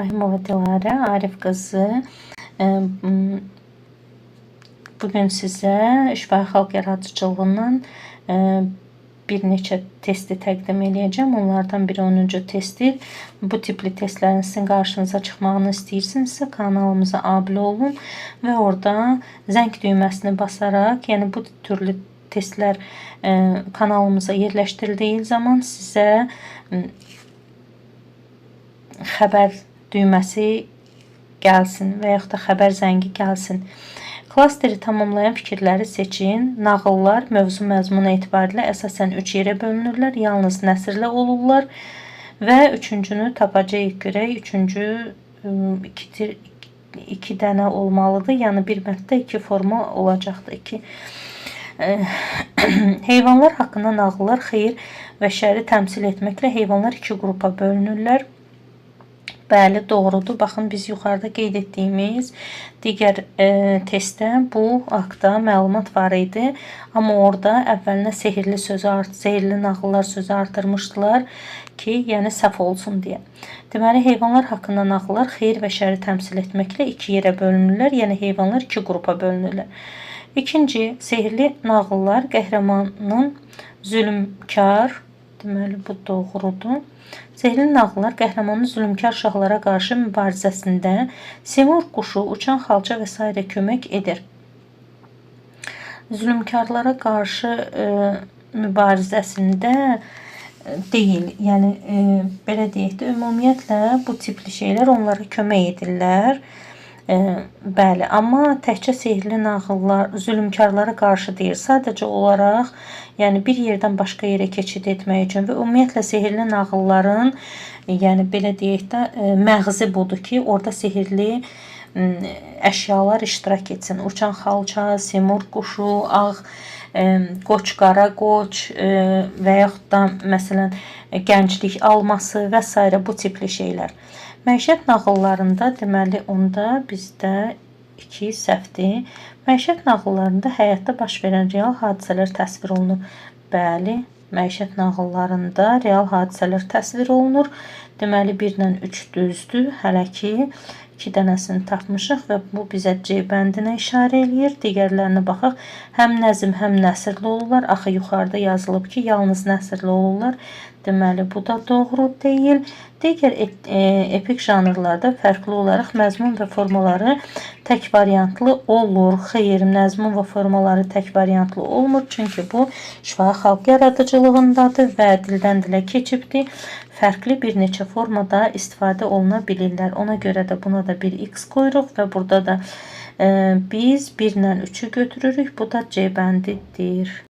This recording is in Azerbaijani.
Rahimova Dilara, Arif qızı. Bugün sizə şifahi xalq yaradıcılığından bir neçə testi təqdim edəcəm. Onlardan biri 10-cu testdir. Bu tipli testlərin sizin qarşınıza çıxmağını istəyirsinizsə kanalımıza abunə olun və orada zəng düyməsini basaraq, yəni bu türlü testlər kanalımıza yerləşdirildiyi zaman sizə xəbər düyməsi gəlsin və yaxud da xəbər zəngi gəlsin. Klasteri tamamlayan fikirləri seçin. Nağıllar mövzu məzmunu etibarilə əsasən 3 yerə bölünürlər. Yalnız nəsrlə olurlar və üçüncünü tapacağıq görək. Üçüncü 2 dənə olmalıdır. Yəni bir mətndə 2 forma olacaqdır. Heyvanlar haqqında nağıllar xeyir və şəri təmsil etməklə heyvanlar 2 qrupa bölünürlər. Bəli, doğrudur. Baxın, biz yuxarıda qeyd etdiyimiz digər testdə bu haqda məlumat var idi. Amma orada əvvəlinə sehirli nağıllar sözü artırmışdılar ki, yəni səhv olsun deyə. Deməli, heyvanlar haqqında nağıllar xeyir və şəri təmsil etməklə 2 yerə bölünürlər. Yəni heyvanlar 2 qrupa bölünürlər. İkinci, sehirli nağıllar qəhrəmanın zülmkar, deməli bu doğrudur. Sehirli nağıllar qəhrəmanın zülmkar şahlara qarşı mübarizəsində Simur quşu, uçan xalça və s. kömək edir. Zülmkarlara qarşı mübarizəsində deyil. Yəni belə deyək də, ümumiyyətlə bu tipli şeylər onlara kömək edirlər. Bəli, amma təkcə sehirli nağıllar zülmkarlara qarşı deyil, sadəcə olaraq yəni bir yerdən başqa yerə keçid etmək üçün və ümumiyyətlə sehirli nağılların yəni belə deyək də məğzi budur ki, orada sehirli əşyalar iştirak etsin. Uçan xalça, Simur quşu, ağ qoç, qara qoç və yaxud da məsələn gənclik alması və s. bu tipli şeylər. Məişət nağıllarında deməli onda bizdə 2 səhvdir. Məişət nağıllarında həyatda baş verən real hadisələr təsvir olunur. Bəli, məişət nağıllarında real hadisələr təsvir olunur. Deməli 1 ilə 3 düzdür. Hələ ki 2 dənəsini tapmışıq və bu bizə C bəndinə işarə eləyir. Digərlərinə baxaq. Həm nəzm, həm nəsrli olurlar. Axı yuxarıda yazılıb ki, yalnız nəsrli olurlar. Deməli bu da doğru deyil. Digər epik janrlarda fərqli olaraq məzmun və formaları tək variantlı olur. Xeyr, məzmun və formaları tək variantlı olmur. Çünki bu şifahi xalq yaradıcılığındadır və dildən dilə keçibdir. Fərqli bir neçə formada istifadə oluna bilirlər. Ona görə də buna da bir X qoyuruq və burada da biz 1 ilə 3'ü götürürük. Bu da C bəndidir.